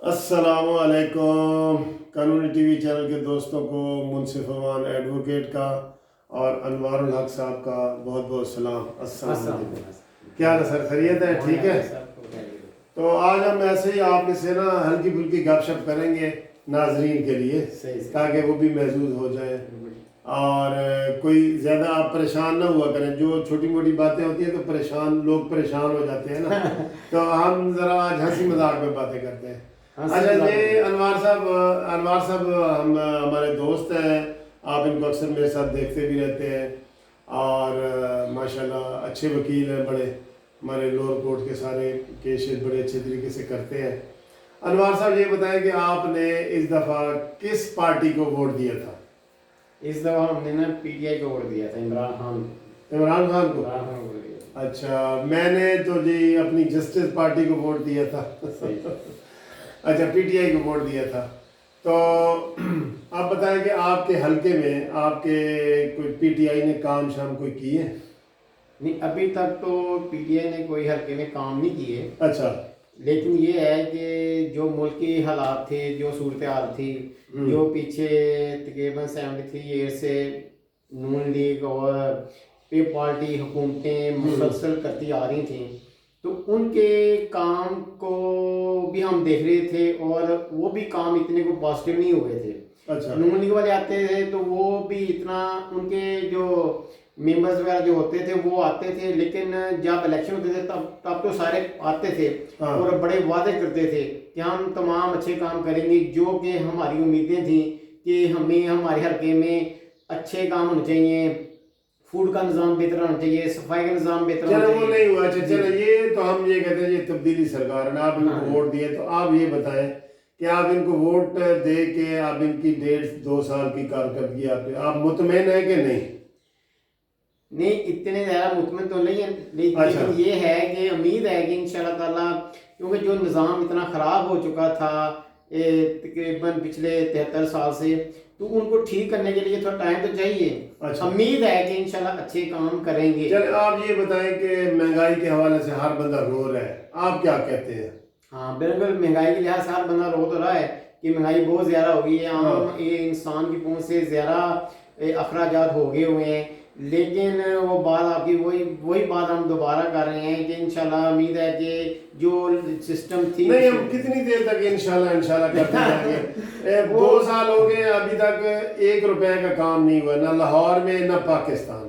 السلام علیکم قانونی ٹی وی چینل کے دوستوں کو منصف امان ایڈوکیٹ کا اور انوار الحق صاحب کا بہت بہت سلام. السلام علیکم. کیا حال ہے سر؟ خیریت ہے؟ ٹھیک ہے. تو آج ہم ایسے ہی آپ سے نا ہلکی پھلکی گپ شپ کریں گے ناظرین کے لیے تاکہ وہ بھی محظوظ ہو جائیں اور کوئی زیادہ آپ پریشان نہ ہوا کریں. جو چھوٹی موٹی باتیں ہوتی ہیں تو لوگ پریشان ہو جاتے ہیں نا. تو ہم ذرا آج ہنسی مذاق میں باتیں کرتے ہیں. اچھا جی انوار صاحب ہمارے دوست ہیں. آپ ان کو اکثر میرے ساتھ دیکھتے بھی رہتے ہیں اور ماشاءاللہ اچھے وکیل ہیں. بڑے ہمارے لوور کورٹ کے سارے کیسز بڑے اچھے طریقے سے کرتے ہیں. انوار صاحب یہ بتائیں کہ آپ نے اس دفعہ کس پارٹی کو ووٹ دیا تھا؟ اس دفعہ ہم نے نا پی ٹی آئی کو ووٹ دیا تھا. عمران خان کو. اچھا میں نے تو جی اپنی جسٹس پارٹی کو ووٹ دیا تھا. اچھا پی ٹی آئی کو ووٹ دیا تھا. تو آپ بتائیں کہ آپ کے حلقے میں آپ کے کوئی پی ٹی آئی نے کام شام کوئی کیے؟ نہیں ابھی تک تو پی ٹی آئی نے کوئی حلقے میں کام نہیں کیے. اچھا لیکن یہ ہے کہ جو ملکی حالات تھے، جو صورتحال تھی، جو پیچھے تقریباً 73 ایئر سے نون لیگ اور پی پارٹی حکومتیں مسلسل کرتی آ رہی تھیں، تو ان کے کام کو بھی ہم دیکھ رہے تھے اور وہ بھی کام اتنے کو پازیٹیو نہیں ہوئے تھے. اچھا نون لیگ والے آتے تھے تو وہ بھی اتنا ان کے جو ممبرز وغیرہ جو ہوتے تھے وہ آتے تھے، لیکن جب الیکشن ہوتے تھے تب تو سارے آتے تھے اور بڑے وعدے کرتے تھے کہ ہم تمام اچھے کام کریں گے. جو کہ ہماری امیدیں تھیں کہ ہمیں ہمارے حلقے میں اچھے کام ہونے چاہیے، فوڈ کا نظام بہتر ہونا چاہیے، صفائی کا نظام بہتر ہونا چاہیے. وہ نہیں ہوا. اچھا چلو یہ تو ہم یہ کہتے ہیں یہ تبدیلی سرکار نے آپ ان کو ووٹ دیے. تو آپ یہ بتائیں کہ آپ ان کو ووٹ دے کے آپ ان کی 1.5-2 سال کی کارکردگی آپ مطمئن ہیں کہ نہیں؟ نہیں اتنے زیادہ مطمئن تو نہیں ہے، لیکن یہ ہے کہ امید ہے کہ انشاءاللہ تعالیٰ، کیونکہ جو نظام اتنا خراب ہو چکا تھا تقریباً پچھلے 73 سال سے، تو ان کو ٹھیک کرنے کے لیے تھوڑا ٹائم تو چاہیے. امید ہے کہ انشاءاللہ اچھے کام کریں گے. چلے آپ یہ بتائیں کہ مہنگائی کے حوالے سے ہر بندہ رو رہا ہے، آپ کیا کہتے ہیں؟ ہاں بالکل مہنگائی کے لحاظ سے ہر بندہ رو تو رہا ہے کہ مہنگائی بہت زیادہ ہو گئی ہے. عام انسان کی پہنچ سے زیادہ اخراجات ہو گئے ہوئے ہیں. لیکن وہ بات آپ کی وہی بات ہم دوبارہ کر رہے ہیں کہ انشاءاللہ امید ہے کہ جو سسٹم تھی. نہیں ہم کتنی دیر تک انشاءاللہ کرتے جائیں گے؟ 2 سال ہو گئے ابھی تک 1 روپے کا کام نہیں ہوا، نہ لاہور میں نہ پاکستان.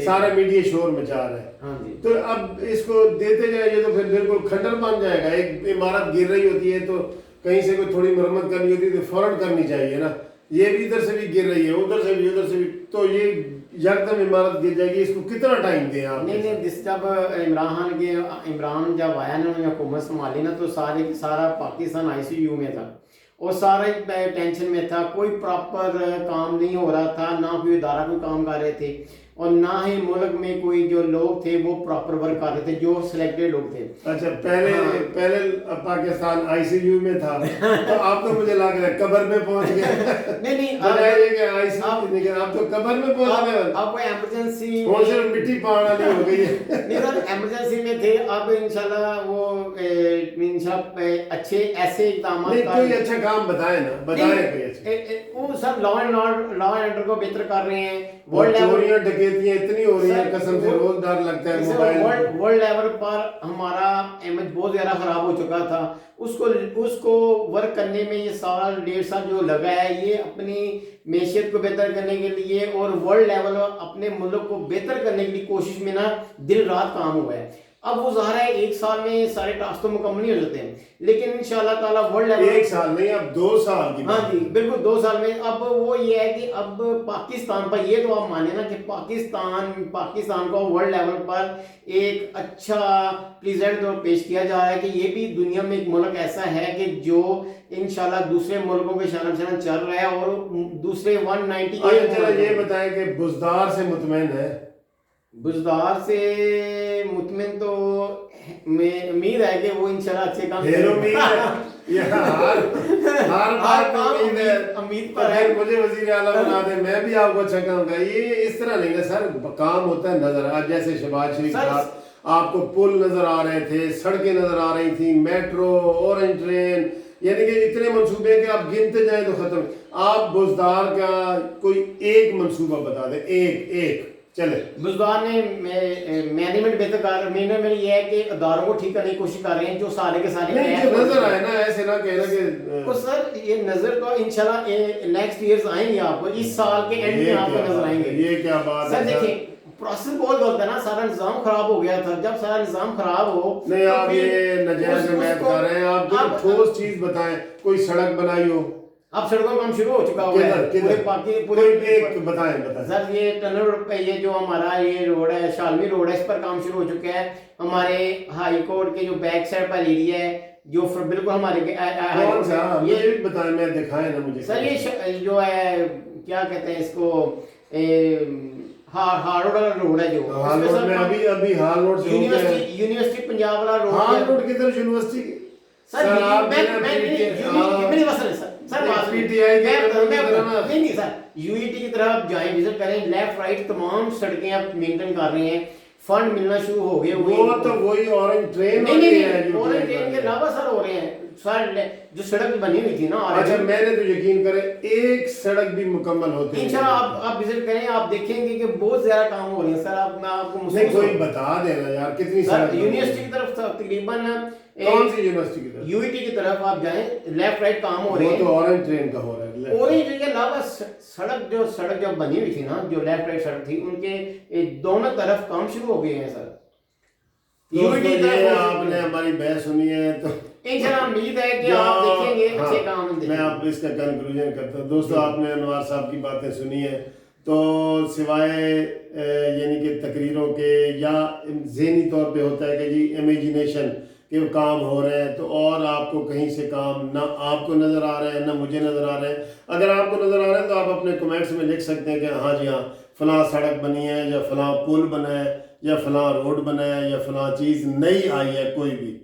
سارے میڈیا شور مچا رہے ہیں. تو اب اس کو دیتے جائیں گے تو پھر بالکل کھنڈر بن جائے گا. ایک عمارت گر رہی ہوتی ہے تو کہیں سے کوئی تھوڑی مرمت کرنی ہوتی ہے تو فوراً کرنی چاہیے نا. یہ بھی ادھر سے بھی گر رہی ہے، ادھر سے بھی تو یہ یکدم عمارت گر جائے گی. اس کو کتنا ٹائم دیں آپ؟ نہیں جب عمران جب آیا نا، انہوں نے حکومت سنبھالی نا، تو سارا پاکستان آئی سی یو میں تھا اور سارا ٹینشن میں تھا. کوئی پراپر کام نہیں ہو رہا تھا، نہ کوئی ادارہ کوئی کام کر رہے تھے اور نہ ہی ملک میں کوئی جو لوگ تھے وہ پراپر ورک کر رہے تھے، جو سلیکٹڈ لوگ تھے. اچھا پہلے پاکستان آئی سی یو میں تھا تو آپ تو مجھے لگ رہا ہے قبر میں پہنچ گئے. نہیں آپ تو قبر میں پہنچ گئے. اب کوئی ایمرجنسی مٹی پاڑ والی ہو گئی ہے. نہیں سر ایمرجنسی میں تھے. اب انشاءاللہ وہ اچھے ایسے اقدامات کوئی اچھا کام بتائیں نا، بتائیں کوئی اچھا. وہ سب لا اینڈ آرڈر کو بہتر کر رہے ہیں. چوریاں ڈکیتیاں اتنی ہو رہی ہیں قسم سے، روز ڈر لگتا ہے. موبائل ورلڈ لیول پر ہمارا امیج بہت زیادہ خراب ہو چکا تھا. اس کو ورک کرنے میں یہ 1.5 سال جو لگا ہے، یہ اپنی معیشت کو بہتر کرنے کے لیے اور ورلڈ لیول اپنے ملک کو بہتر کرنے کی کوشش میں نا دن رات کام ہوا ہے. اب وہ ظاہر ہے 1 سال میں سارے ٹاسک تو مکمل نہیں ہو جاتے ہیں، لیکن انشاءاللہ تعالیٰ ورلڈ لیول 1 سال نہیں اب 2 سال کی. ہاں جی بالکل 2 سال میں. اب وہ یہ ہے کہ اب پاکستان پر یہ تو آپ مانیں نا کہ پاکستان کو ورلڈ لیول پر ایک اچھا پریزنٹ پیش کیا جا رہا ہے کہ یہ بھی دنیا میں ایک ملک ایسا ہے کہ جو انشاءاللہ دوسرے ملکوں کے شان بشان چل رہا ہے اور دوسرے 198. یہ بتائیں کہ بزدار سے مطمئن ہے؟ بزدار سے مطمئن تو امید ہے کہ وہ انشاءاللہ اچھے کام امید پر ہے. مجھے وزیر اعلیٰ بنا دیں، میں بھی آپ کو اچھا کام کروں. یہ اس طرح نہیں ہے سر، کام ہوتا ہے نظر. آج جیسے شہباز شریف آپ کو پل نظر آ رہے تھے، سڑکیں نظر آ رہی تھیں، میٹرو، اورنج ٹرین، یعنی کہ اتنے منصوبے ہیں کہ آپ گنتے جائیں تو ختم. آپ بزدار کا کوئی ایک منصوبہ بتا دیں, ایک چلے. بزدار نے مینجمنٹ بہتر کر مینجمنٹ یہ ہے کہ اداروں کو ٹھیک کرنے کی کوشش کر رہے ہیں جو سارے کے سارے نظر آئے نا, ایسے نہ کہنا کہ سر یہ نظر تو انشاءاللہ نیکسٹ ایئرز آئیں گے آپ کو, اس سال کے اینڈ میں آپ کو نظر آئیں گے. یہ کیا بات ہے سر دیکھیں پروسیس بہت غلط ہے نا, سارا نظام خراب ہو گیا تھا. جب سارا نظام خراب ہو نہیں, آپ یہ نجائز حمایت کر رہے ہیں. آپ جو ٹھوس چیز بتائیں, کوئی سڑک بنائی ہو. اب سڑکوں کا کام شروع ہو چکا ہوا ہے پورے پاکی پورے ایک بتائیں. سر یہ ٹنل پہ یہ جو ہمارا یہ روڈ ہے شالمی روڈ ہے, اس پر کام شروع ہو چکا ہے. ہمارے ہائی کورٹ کے جو بیک سائڈ پر ایریا ہے جو بالکل ہمارے یہ بتائیں, میں دکھائیں نا مجھے. سر یہ جو ہے کیا کہتے ہیں اس کو ہارڈ روڈ ہے جو میں ابھی ہال روڈ سے یونیورسٹی پنجاب والا روڈ. ہال روڈ کدھر یونیورسٹی کی سر یو ای ٹی کی طرف جائیں وزٹ کریں, لیفٹ رائٹ تمام سڑکیں آپ مینٹین کر رہے ہیں, فنڈ ملنا شروع ہو گئے. وہ تو وہی اورنج ٹرین اورنج ٹرین کے علاوہ سر ہو رہے ہیں. سر جو سڑک بنی ہوئی تھی نا, اچھا میں نے تو یقین کرے ایک سڑک بھی مکمل ہوتی ہے. انشاءاللہ آپ وزٹ کریں, آپ دیکھیں گے کہ بہت زیادہ کام ہو رہے ہیں. سر میں آپ کو نہیں کوئی بتا دینا یار کتنی سڑک. یونیورسٹی کی طرف تقریباً کون سی یونیورسٹی کی طرف؟ یو ای ٹی کی طرف آپ جائیں, لیفٹ رائٹ کام ہو رہے ہیں. وہ تو اورنج ٹرین کا ہو رہا ہے. اورنج ٹرین کے علاوہ سڑک جو بنی ہوئی تھی نا, جو لیفٹ رائٹ سڑک تھی, ان کے دونوں طرف کام شروع ہو گئے ہیں. سر یو ای ٹی آپ نے ہماری بحث سنی ہے تو انشاءاللہ امید ہے کہ آپ دیکھیں گے اچھے کام. میں آپ اس کا کنکلوژن کرتا ہوں. دوستو آپ نے انوار صاحب کی باتیں سنی ہیں, تو سوائے یعنی کہ تقریروں کے یا ذہنی طور پہ ہوتا ہے کہ جی امیجینیشن کہ وہ کام ہو رہے ہیں, تو اور آپ کو کہیں سے کام نہ آپ کو نظر آ رہے ہیں نہ مجھے نظر آ رہے ہیں. اگر آپ کو نظر آ رہے ہیں تو آپ اپنے کمنٹس میں لکھ سکتے ہیں کہ ہاں جی ہاں فلاں سڑک بنی ہے, یا فلاں پل بنا ہے, یا فلاں روڈ بنا ہے, یا فلاں چیز نئی آئی ہے کوئی بھی.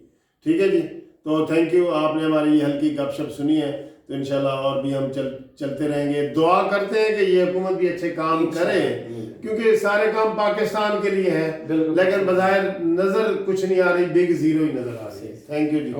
ٹھیک ہے جی, تو تھینک یو. آپ نے ہماری یہ ہلکی گپ شپ سنی ہے, تو انشاءاللہ اور بھی ہم چلتے رہیں گے. دعا کرتے ہیں کہ یہ حکومت بھی اچھے کام کرے, کیونکہ سارے کام پاکستان کے لیے ہیں, لیکن بظاہر نظر کچھ نہیں آ رہی, بگ زیرو ہی نظر آ رہی ہے. Thank you G.